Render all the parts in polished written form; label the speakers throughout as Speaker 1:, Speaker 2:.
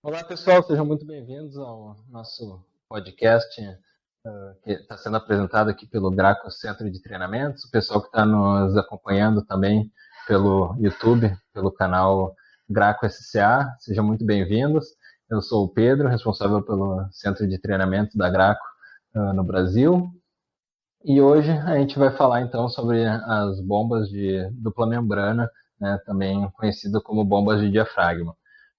Speaker 1: Olá, pessoal, sejam muito bem-vindos ao nosso podcast que está sendo apresentado aqui pelo Graco Centro de Treinamentos. O pessoal que está nos acompanhando também pelo YouTube, pelo canal Graco SCA, sejam muito bem-vindos. Eu sou o Pedro, responsável pelo Centro de Treinamento da Graco no Brasil. E hoje a gente vai falar então sobre as bombas de dupla membrana, né, também conhecido como bombas de diafragma.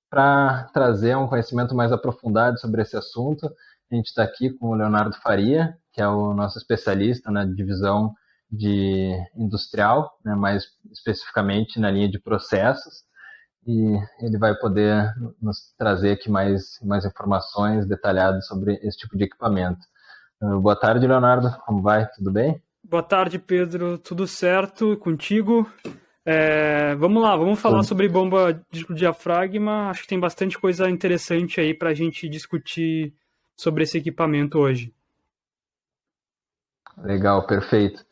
Speaker 1: Para trazer um conhecimento mais aprofundado sobre esse assunto, a gente está aqui com o Leonardo Faria, que é o nosso especialista na divisão de industrial, né, mais especificamente na linha de processos, e ele vai poder nos trazer aqui mais informações detalhadas sobre esse tipo de equipamento. Boa tarde, Leonardo. Como vai? Tudo bem?
Speaker 2: Boa tarde, Pedro. Tudo certo contigo? Vamos lá, vamos falar sobre bomba de diafragma. Acho que tem bastante coisa interessante aí para a gente discutir sobre esse equipamento hoje.
Speaker 1: Legal, perfeito.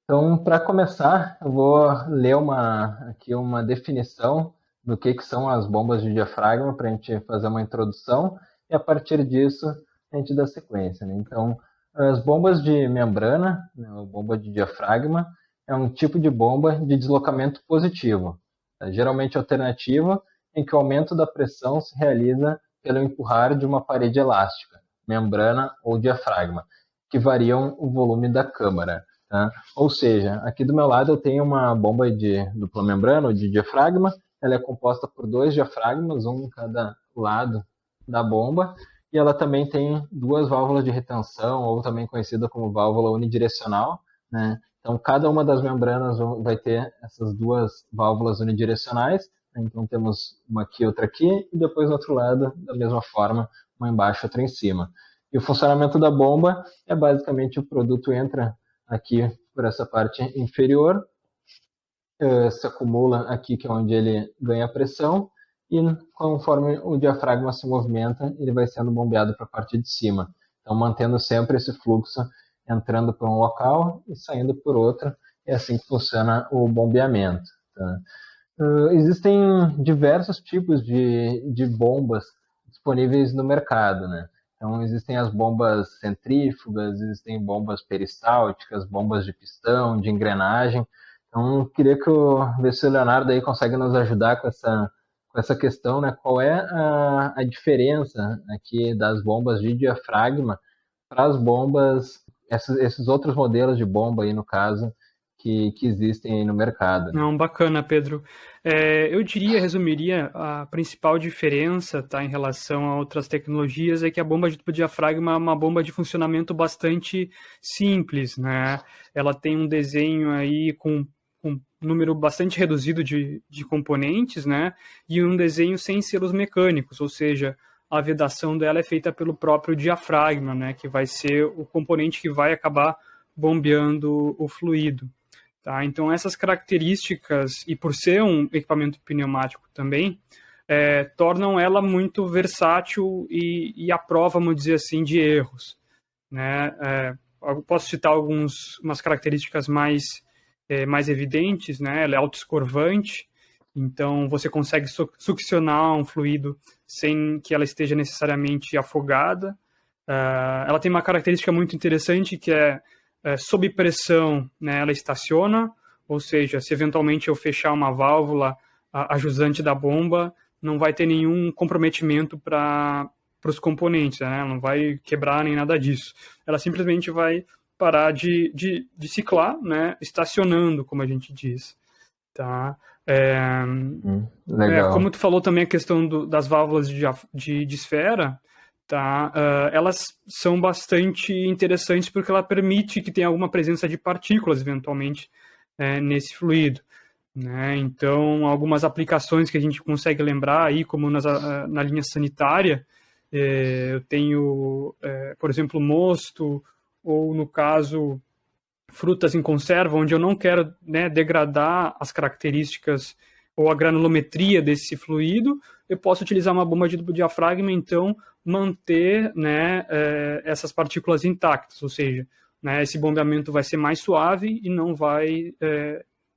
Speaker 1: Então, para começar, eu vou ler aqui uma definição do que são as bombas de diafragma para a gente fazer uma introdução e a partir disso a gente dá sequência, né? Então, as bombas de membrana, né, a bomba de diafragma, é um tipo de bomba de deslocamento positivo, geralmente alternativa, em que o aumento da pressão se realiza pelo empurrar de uma parede elástica, membrana ou diafragma, que variam o volume da câmara. Tá? Ou seja, aqui do meu lado eu tenho uma bomba de dupla membrana, ou de diafragma. Ela é composta por dois diafragmas, um em cada lado da bomba, e ela também tem duas válvulas de retenção, ou também conhecida como válvula unidirecional, né? Então, cada uma das membranas vai ter essas duas válvulas unidirecionais. Né? Então, temos uma aqui, outra aqui, e depois do outro lado, da mesma forma, uma embaixo, outra em cima. E o funcionamento da bomba é basicamente o produto entra aqui por essa parte inferior, se acumula aqui, que é onde ele ganha pressão, e conforme o diafragma se movimenta, ele vai sendo bombeado para a parte de cima. Então, mantendo sempre esse fluxo entrando por um local e saindo por outro. É assim que funciona o bombeamento. Tá? Existem diversos tipos de bombas disponíveis no mercado, né? Então, existem as bombas centrífugas, existem bombas peristálticas, bombas de pistão, de engrenagem. Então, queria ver se o Leonardo aí consegue nos ajudar com essa questão, né? Qual é a diferença aqui das bombas de diafragma para as bombas, esses outros modelos de bomba aí, no caso, que existem aí no mercado, né?
Speaker 2: Não, bacana, Pedro. Eu diria, resumiria, a principal diferença, tá, em relação a outras tecnologias é que a bomba de duplo diafragma é uma bomba de funcionamento bastante simples, né? Ela tem um desenho aí com um número bastante reduzido de componentes, né? E um desenho sem selos mecânicos, ou seja, a vedação dela é feita pelo próprio diafragma, né? Que vai ser o componente que vai acabar bombeando o fluido. Tá? Então, essas características, e por ser um equipamento pneumático também, tornam ela muito versátil e à prova, vamos dizer assim, de erros. Né? Eu posso citar umas características mais evidentes, né? Ela é autoescorvante, então você consegue succionar um fluido sem que ela esteja necessariamente afogada. Ela tem uma característica muito interessante que sob pressão, né, ela estaciona, ou seja, se eventualmente eu fechar uma válvula, a jusante da bomba, não vai ter nenhum comprometimento para os componentes, né? Não vai quebrar nem nada disso. Ela simplesmente vai parar de ciclar, né, estacionando, como a gente diz. Tá? Como
Speaker 1: Legal.
Speaker 2: tu falou também a questão das válvulas de esfera, tá? Elas são bastante interessantes porque ela permite que tenha alguma presença de partículas, eventualmente, nesse fluido. Né? Então, algumas aplicações que a gente consegue lembrar aí, como na linha sanitária, eu tenho, por exemplo, mosto, ou no caso, frutas em conserva, onde eu não quero, né, degradar as características ou a granulometria desse fluido, eu posso utilizar uma bomba de duplo diafragma, então manter, né, essas partículas intactas, ou seja, né, esse bombeamento vai ser mais suave e não vai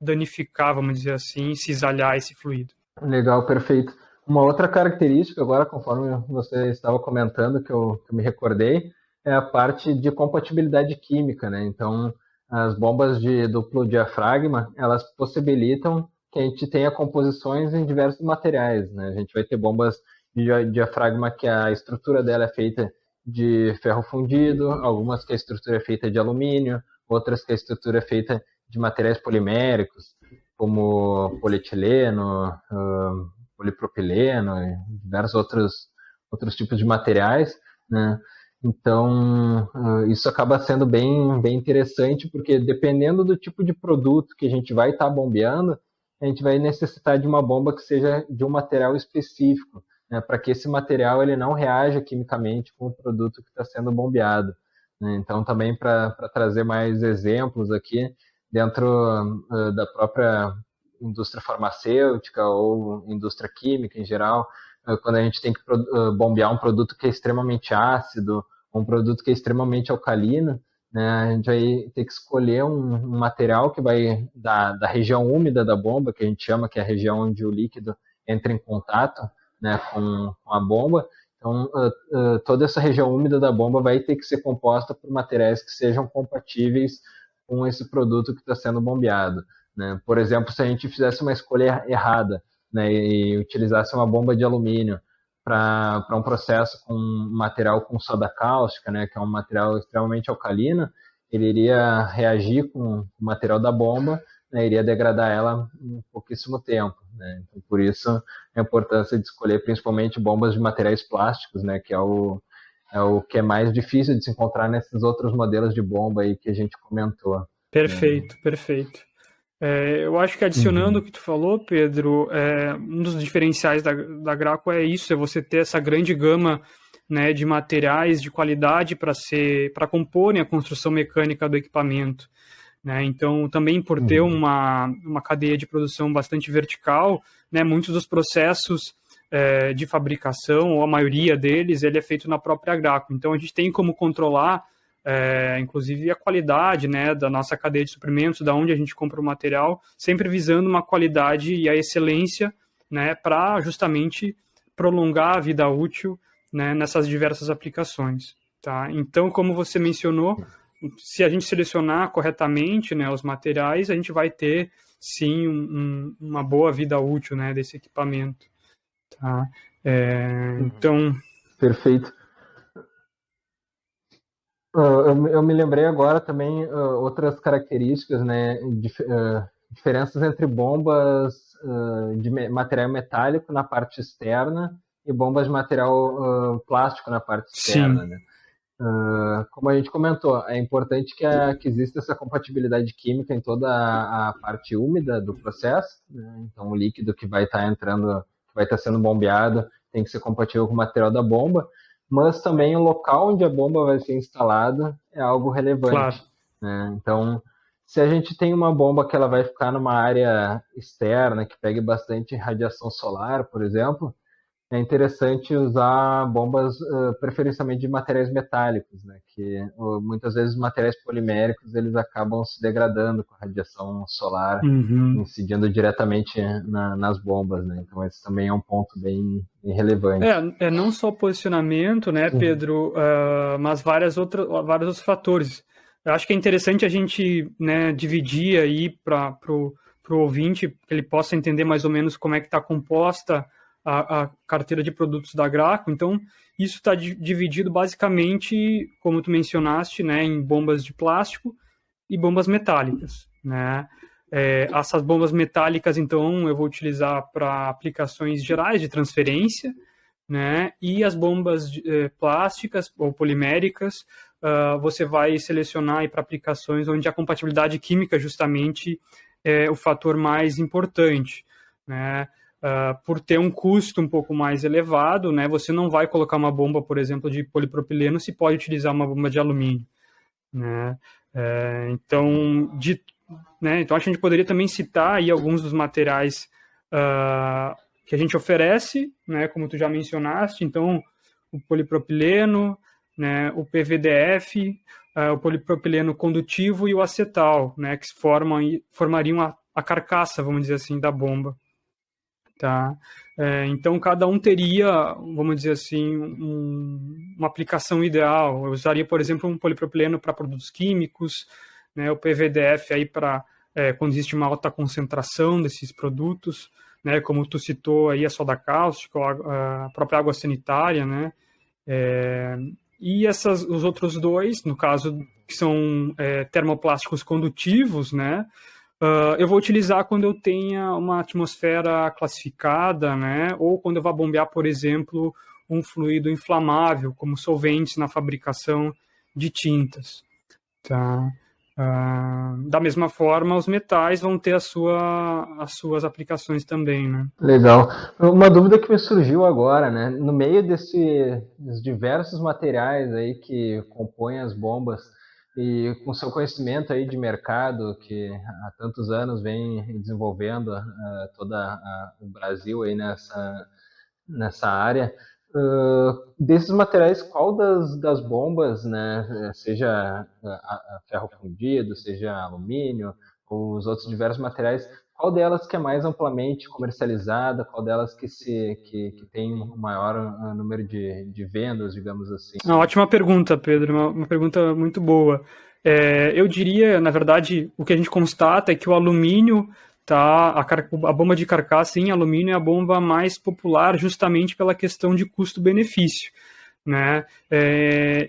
Speaker 2: danificar, vamos dizer assim, cisalhar esse fluido.
Speaker 1: Legal, perfeito. Uma outra característica, agora, conforme você estava comentando, que eu me recordei, é a parte de compatibilidade química, né? Então, as bombas de duplo diafragma, elas possibilitam que a gente tenha composições em diversos materiais, né? A gente vai ter bombas de diafragma que a estrutura dela é feita de ferro fundido, algumas que a estrutura é feita de alumínio, outras que a estrutura é feita de materiais poliméricos, como polietileno, polipropileno e diversos outros tipos de materiais, né? Então, isso acaba sendo bem interessante, porque dependendo do tipo de produto que a gente vai estar bombeando, a gente vai necessitar de uma bomba que seja de um material específico, né, para que esse material ele não reaja quimicamente com o produto que está sendo bombeado. Né? Então, também para trazer mais exemplos aqui, dentro da própria indústria farmacêutica ou indústria química em geral, quando a gente tem que bombear um produto que é extremamente ácido, um produto que é extremamente alcalino, né, a gente vai ter que escolher um material que vai da região úmida da bomba, que a gente chama que é a região onde o líquido entra em contato, né, com a bomba. Então, toda essa região úmida da bomba vai ter que ser composta por materiais que sejam compatíveis com esse produto que está sendo bombeado. Né? Por exemplo, se a gente fizesse uma escolha errada, né, e utilizasse uma bomba de alumínio para um processo com material com soda cáustica, né, que é um material extremamente alcalino, ele iria reagir com o material da bomba, né, iria degradar ela em pouquíssimo tempo. Né? Então, por isso, a importância de escolher principalmente bombas de materiais plásticos, né, que é o que é mais difícil de se encontrar nesses outros modelos de bomba aí que a gente comentou. Né?
Speaker 2: Perfeito, perfeito. Eu acho que adicionando o
Speaker 1: Uhum.
Speaker 2: que tu falou, Pedro, um dos diferenciais da Graco é isso, é você ter essa grande gama, né, de materiais de qualidade para comporem a construção mecânica do equipamento. Né? Então, também por ter
Speaker 1: Uhum.
Speaker 2: uma cadeia de produção bastante vertical, né, muitos dos processos de fabricação, ou a maioria deles, ele é feito na própria Graco. Então, a gente tem como controlar inclusive a qualidade, né, da nossa cadeia de suprimentos, da onde a gente compra o material, sempre visando uma qualidade e a excelência, né, para justamente prolongar a vida útil, né, nessas diversas aplicações. Tá? Então, como você mencionou, se a gente selecionar corretamente, né, os materiais, a gente vai ter sim uma boa vida útil, né, desse equipamento. Tá?
Speaker 1: Uhum.
Speaker 2: Então,
Speaker 1: Perfeito. Eu me lembrei agora também outras características, né, diferenças entre bombas de material metálico na parte externa e bombas de material plástico na parte externa,
Speaker 2: sim,
Speaker 1: né? Como a gente comentou, é importante que exista essa compatibilidade química em toda a parte úmida do processo, né? Então, o líquido que vai estar entrando, que vai estar sendo bombeado, tem que ser compatível com o material da bomba, mas também o local onde a bomba vai ser instalada é algo relevante,
Speaker 2: claro.
Speaker 1: né? Então, se a gente tem uma bomba que ela vai ficar numa área externa, que pegue bastante radiação solar, por exemplo, é interessante usar bombas preferencialmente de materiais metálicos, né? Que muitas vezes os materiais poliméricos eles acabam se degradando com a radiação solar,
Speaker 2: Uhum.
Speaker 1: incidindo diretamente nas bombas, né? Então esse também é um ponto bem relevante.
Speaker 2: Não só o posicionamento, né,
Speaker 1: Uhum.
Speaker 2: Pedro, mas vários outros fatores. Eu acho que é interessante a gente, né, dividir aí para o ouvinte, que ele possa entender mais ou menos como é que está composta a carteira de produtos da Graco. Então, isso está dividido basicamente, como tu mencionaste, né, em bombas de plástico e bombas metálicas, né? Essas bombas metálicas, então, eu vou utilizar para aplicações gerais de transferência, né? E as bombas plásticas ou poliméricas, você vai selecionar para aplicações onde a compatibilidade química justamente é o fator mais importante, né? Por ter um custo um pouco mais elevado, né? Você não vai colocar uma bomba, por exemplo, de polipropileno se pode utilizar uma bomba de alumínio, né? Então, né? Então, acho que a gente poderia também citar aí alguns dos materiais que a gente oferece, né? Como tu já mencionaste, então, o polipropileno, né? O PVDF, o polipropileno condutivo e o acetal, né? Que formariam a carcaça, vamos dizer assim, da bomba. tá? Então, cada um teria, vamos dizer assim, uma aplicação ideal. Eu usaria, por exemplo, um polipropileno para produtos químicos, né? O PVDF aí para quando existe uma alta concentração desses produtos, né? Como tu citou aí a soda cáustica, a própria água sanitária, né? E os outros dois, no caso, que são termoplásticos condutivos, né? Eu vou utilizar quando eu tenha uma atmosfera classificada, né? Ou quando eu vou bombear, por exemplo, um fluido inflamável, como solventes na fabricação de tintas, tá? Da mesma forma, os metais vão ter as suas aplicações também, né?
Speaker 1: Legal. Uma dúvida que me surgiu agora, né? No meio desses diversos materiais aí que compõem as bombas e com seu conhecimento aí de mercado que há tantos anos vem desenvolvendo o Brasil aí nessa área, desses materiais, qual das bombas, né? Seja a ferro fundido, seja alumínio, ou os outros diversos materiais, qual delas que é mais amplamente comercializada, qual delas que tem um maior número de vendas, digamos assim?
Speaker 2: Uma ótima pergunta, Pedro, uma pergunta muito boa. Eu diria, na verdade, o que a gente constata é que o alumínio, tá, a bomba de carcaça em alumínio é a bomba mais popular justamente pela questão de custo-benefício, né?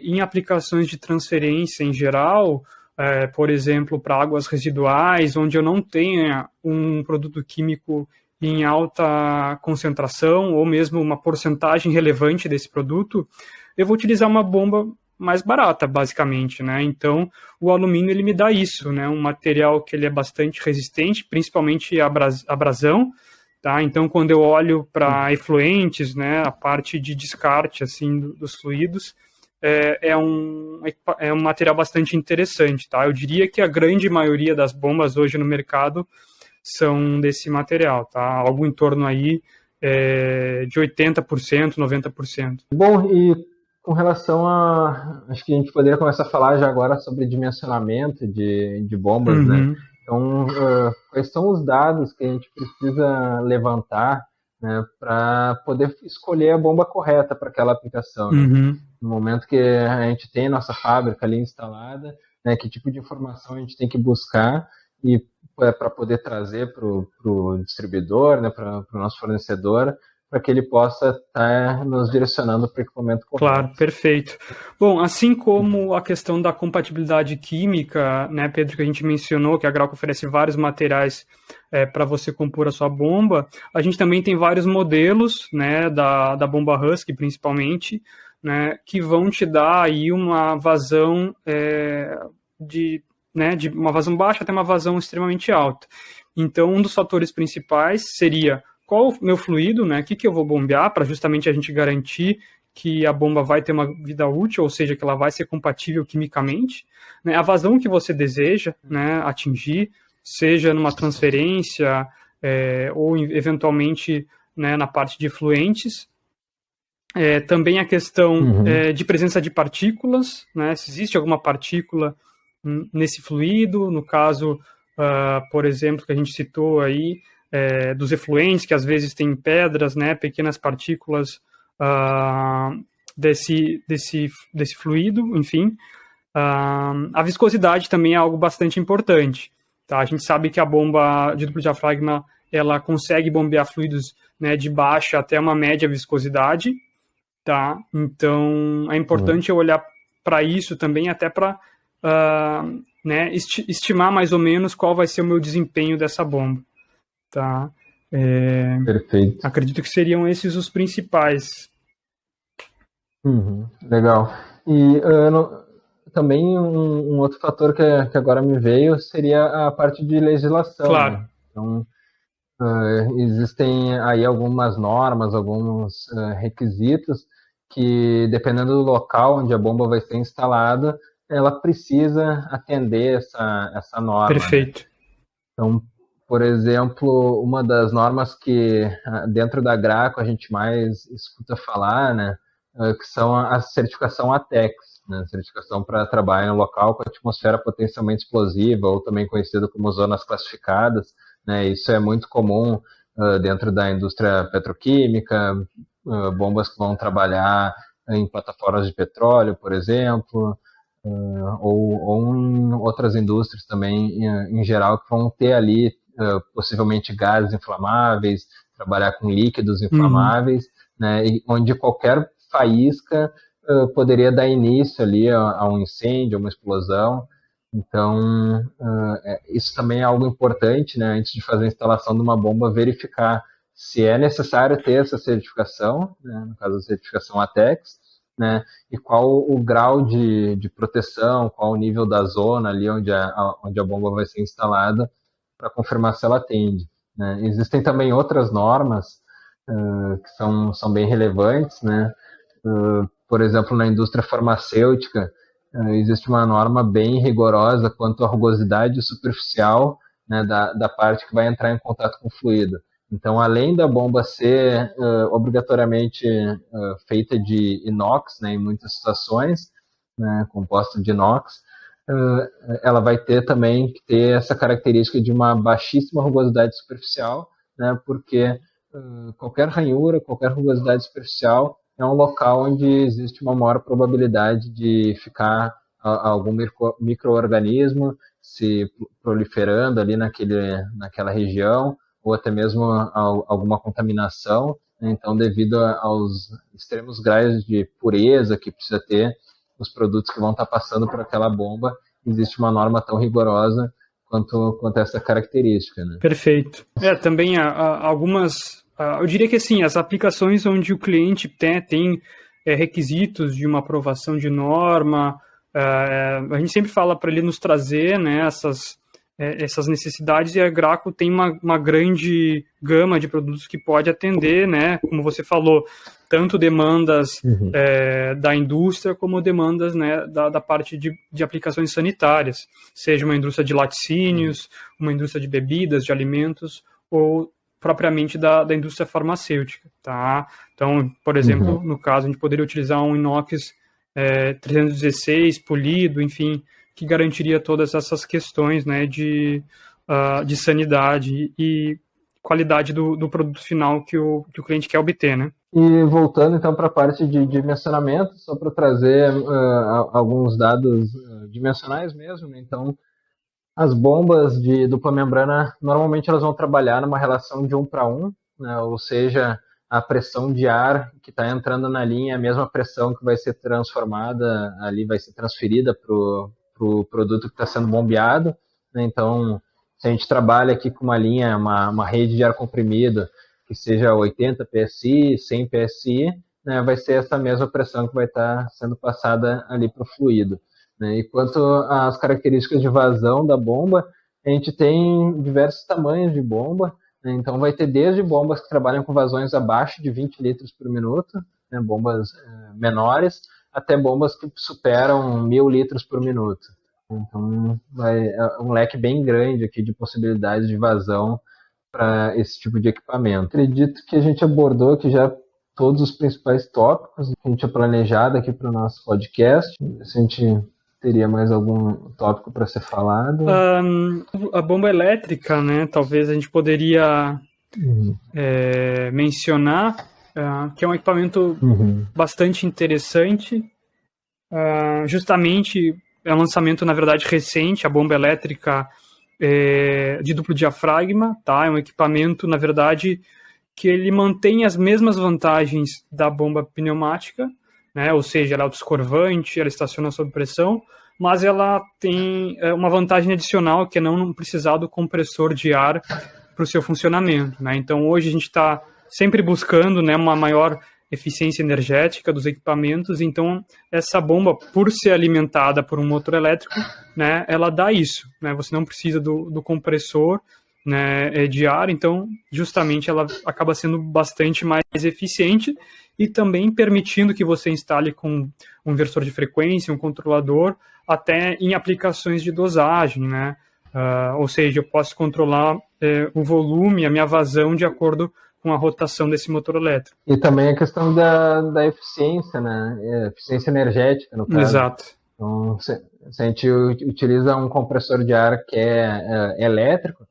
Speaker 2: Em aplicações de transferência em geral, por exemplo, para águas residuais, onde eu não tenha um produto químico em alta concentração ou mesmo uma porcentagem relevante desse produto, eu vou utilizar uma bomba mais barata, basicamente, né? Então, o alumínio ele me dá isso, né? Um material que ele é bastante resistente, principalmente à abrasão, tá? Então, quando eu olho para efluentes, né, a parte de descarte assim dos fluidos, é um material bastante interessante, tá? Eu diria que a grande maioria das bombas hoje no mercado são desse material, tá? Algo em torno aí de 80%, 90%.
Speaker 1: Bom, e com relação acho que a gente poderia começar a falar já agora sobre dimensionamento de bombas, né?
Speaker 2: Uhum,
Speaker 1: Então, quais são os dados que a gente precisa levantar, né, para poder escolher a bomba correta para aquela aplicação, né?
Speaker 2: uhum.
Speaker 1: No momento que a gente tem nossa fábrica ali instalada, né, que tipo de informação a gente tem que buscar e para poder trazer para o distribuidor, né, para o nosso fornecedor, para que ele possa estar nos direcionando para o equipamento correto.
Speaker 2: Claro, perfeito. Bom, assim como a questão da compatibilidade química, né, Pedro, que a gente mencionou, que a Grauco oferece vários materiais para você compor a sua bomba, a gente também tem vários modelos, né, da bomba Husky, principalmente, né, que vão te dar aí uma vazão de uma vazão baixa até uma vazão extremamente alta. Então, um dos fatores principais seria qual o meu fluido, né, o que eu vou bombear, para justamente a gente garantir que a bomba vai ter uma vida útil, ou seja, que ela vai ser compatível quimicamente, né, a vazão que você deseja, né, atingir, seja numa transferência ou eventualmente, né, na parte de efluentes. Também a questão de presença de partículas, né, se existe alguma partícula nesse fluido, no caso, por exemplo, que a gente citou aí, dos efluentes, que às vezes tem pedras, né, pequenas partículas desse fluido, enfim. A viscosidade também é algo bastante importante. Tá? A gente sabe que a bomba de duplo diafragma ela consegue bombear fluidos, né, de baixa até uma média viscosidade. Tá? Então, é importante eu olhar para isso também, até para né, estimar mais ou menos qual vai ser o meu desempenho dessa bomba. Tá?
Speaker 1: Perfeito.
Speaker 2: Acredito que seriam esses os principais.
Speaker 1: Legal. E também um outro fator que agora me veio seria a parte de legislação,
Speaker 2: Claro.
Speaker 1: né? Então, existem aí algumas normas, alguns requisitos que, dependendo do local onde a bomba vai ser instalada, ela precisa atender essa norma, né?
Speaker 2: Perfeito.
Speaker 1: Então, por exemplo, uma das normas que dentro da Graco a gente mais escuta falar, né, que são a certificação ATEX, né, certificação para trabalho no local com atmosfera potencialmente explosiva, ou também conhecido como zonas classificadas, né, isso é muito comum dentro da indústria petroquímica, bombas que vão trabalhar em plataformas de petróleo, por exemplo, ou em outras indústrias também, em geral, que vão ter ali possivelmente gases inflamáveis, trabalhar com líquidos inflamáveis, né, e onde qualquer faísca poderia dar início ali a um incêndio, a uma explosão. Então, isso também é algo importante, né, antes de fazer a instalação de uma bomba, verificar se é necessário ter essa certificação, né, no caso a certificação ATEX, né, e qual o grau de proteção, qual o nível da zona ali onde a bomba vai ser instalada, para confirmar se ela atende. Né. Existem também outras normas que são bem relevantes, né. Por exemplo, na indústria farmacêutica, existe uma norma bem rigorosa quanto à rugosidade superficial, né, da parte que vai entrar em contato com o fluido. Então, além da bomba ser obrigatoriamente feita de inox, né, em muitas situações, né, composta de inox, ela vai ter também que ter essa característica de uma baixíssima rugosidade superficial, né, porque qualquer ranhura, qualquer rugosidade superficial é um local onde existe uma maior probabilidade de ficar algum micro-organismo se proliferando ali naquela região, ou até mesmo alguma contaminação. Né? Então, devido aos extremos graus de pureza que precisa ter os produtos que vão estar passando por aquela bomba, existe uma norma tão rigorosa quanto essa característica. Né?
Speaker 2: Perfeito. Também algumas... eu diria que assim, as aplicações onde o cliente tem requisitos de uma aprovação de norma, a gente sempre fala para ele nos trazer, né, essas necessidades, e a Graco tem uma grande gama de produtos que pode atender, né, como você falou, tanto demandas da indústria como demandas, né, da parte de aplicações sanitárias, seja uma indústria de laticínios, uma indústria de bebidas, de alimentos, ou propriamente da indústria farmacêutica, tá? Então, por exemplo, no caso, a gente poderia utilizar um inox 316 polido, enfim, que garantiria todas essas questões, né, de sanidade e qualidade do produto final que o cliente quer obter, né?
Speaker 1: E voltando então para a parte de dimensionamento, só para trazer alguns dados dimensionais mesmo, né? Então, as bombas de dupla membrana, normalmente elas vão trabalhar numa relação de 1:1, né? Ou seja, a pressão de ar que está entrando na linha é a mesma pressão que vai ser transformada ali, vai ser transferida para o produto que está sendo bombeado. Né? Então, se a gente trabalha aqui com uma linha, uma rede de ar comprimido, que seja 80 PSI, 100 PSI, né? Vai ser essa mesma pressão que vai estar sendo passada ali para o fluido. Né? E quanto às características de vazão da bomba, a gente tem diversos tamanhos de bomba, né? Então vai ter desde bombas que trabalham com vazões abaixo de 20 litros por minuto, né? Bombas menores, até bombas que superam 1.000 litros por minuto. Então é um leque bem grande aqui de possibilidades de vazão para esse tipo de equipamento. Acredito que a gente abordou aqui já todos os principais tópicos que a gente tinha planejado aqui para o nosso podcast. Se a gente teria mais algum tópico para ser falado?
Speaker 2: A bomba elétrica, né? Talvez a gente poderia mencionar que é um equipamento bastante interessante. Justamente é um lançamento, na verdade, recente, a bomba elétrica de duplo diafragma, tá? É um equipamento, na verdade, que ele mantém as mesmas vantagens da bomba pneumática, né? Ou seja, ela é autoescorvante, ela estaciona sob pressão, mas ela tem uma vantagem adicional, que é não precisar do compressor de ar para o seu funcionamento, né? Então, hoje a gente está sempre buscando, né, uma maior eficiência energética dos equipamentos, então essa bomba, por ser alimentada por um motor elétrico, né, ela dá isso, né? Você não precisa do compressor, né, de ar, então justamente ela acaba sendo bastante mais eficiente e também permitindo que você instale com um inversor de frequência, um controlador, até em aplicações de dosagem, né? Ou seja, eu posso controlar o volume, a minha vazão de acordo com a rotação desse motor elétrico.
Speaker 1: E também a questão da eficiência, né? Eficiência energética, no caso.
Speaker 2: Exato.
Speaker 1: Então, se a gente utiliza um compressor de ar que é elétrico,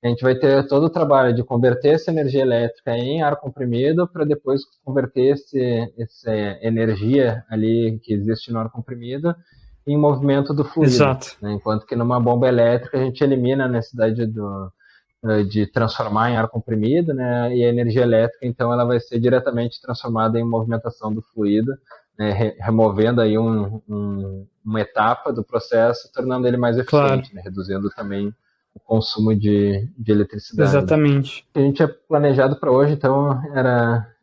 Speaker 1: A gente vai ter todo o trabalho de converter essa energia elétrica em ar comprimido para depois converter essa energia ali que existe no ar comprimido em movimento do fluido.
Speaker 2: Exato.
Speaker 1: Né? Enquanto que numa bomba elétrica a gente elimina a necessidade de transformar em ar comprimido, né? E a energia elétrica, então, ela vai ser diretamente transformada em movimentação do fluido, né? Removendo aí uma etapa do processo, tornando ele mais eficiente, né? Reduzindo também o consumo de eletricidade.
Speaker 2: Exatamente.
Speaker 1: O que a gente tinha planejado para hoje, então,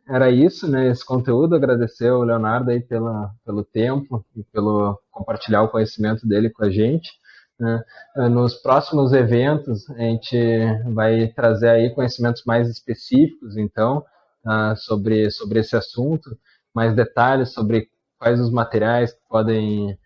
Speaker 1: era isso, né? Esse conteúdo. Agradecer ao Leonardo aí pelo tempo e pelo compartilhar o conhecimento dele com a gente. Né? Nos próximos eventos, a gente vai trazer aí conhecimentos mais específicos, então, sobre esse assunto, mais detalhes sobre quais os materiais que podem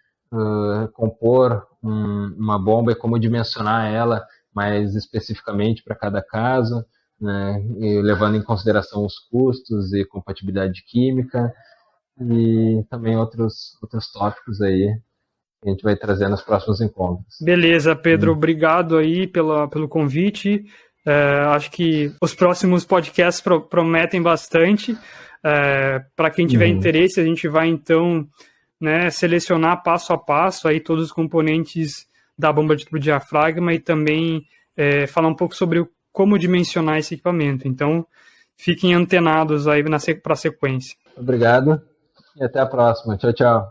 Speaker 1: compor uma bomba e como dimensionar ela mais especificamente para cada caso, né, e levando em consideração os custos e compatibilidade química e também outros tópicos aí que a gente vai trazer nos próximos encontros.
Speaker 2: Beleza, Pedro, obrigado aí pelo convite. Acho que os próximos podcasts prometem bastante. Para quem tiver interesse, a gente vai então, né, selecionar passo a passo aí todos os componentes da bomba de tubo diafragma e também falar um pouco sobre como dimensionar esse equipamento. Então, fiquem antenados aí para a sequência.
Speaker 1: Obrigado e até a próxima. Tchau, tchau.